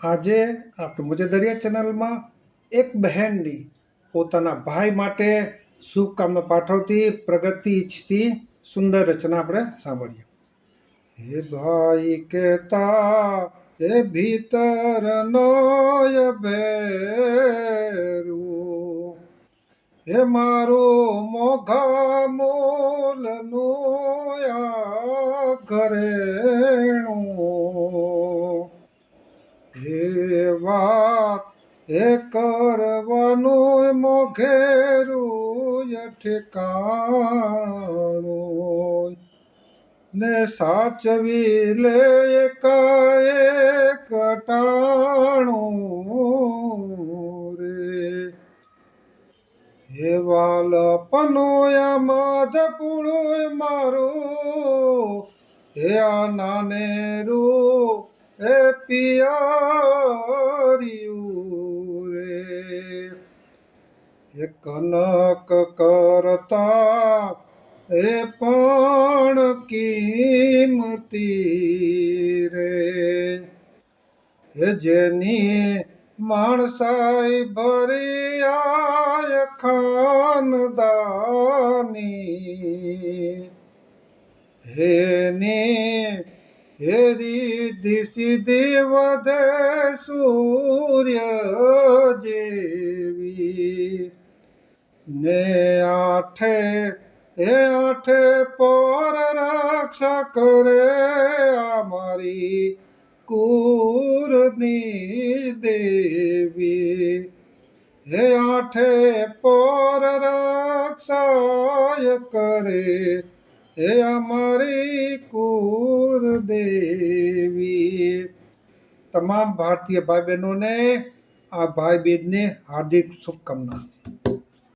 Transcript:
આજે આપણે મુજે દરિયા ચેનલમાં એક બહેનની પોતાના ભાઈ માટે શુભકામના પાઠવતી પ્રગતિ ઈચ્છતી સુંદર રચના આપણે સાંભળીએ. હે ભાઈ કેતા એ ભીતર નોય ભેરું, હે મારું મોઘા મોલનું આ ઘરેણું, હે વાત એ કરવાનું મોઘેરું ઠેકાણું, ને સાચવી લે એકાએક ટાણું રે. હે વાલપનું મધપુળું મારું, હે આ નાનેરું એ પિયરિયું રે. એ કનક કરતા એ પણ કિંમતી રે, એ જેની માણસાઈ ભરી આય ખાનદાની, હેની હેરી સીધી વધે સૂર્ય જેવી, ને આઠે પર રક્ષા કરે અમારી કુળની દેવી. હે આઠે પર રક્ષા કરે હે અમારી કુળદેવી. તમામ ભારતીય ભાઈ બહેનોને આ ભાઈ બીજની હાર્દિક શુભકામના.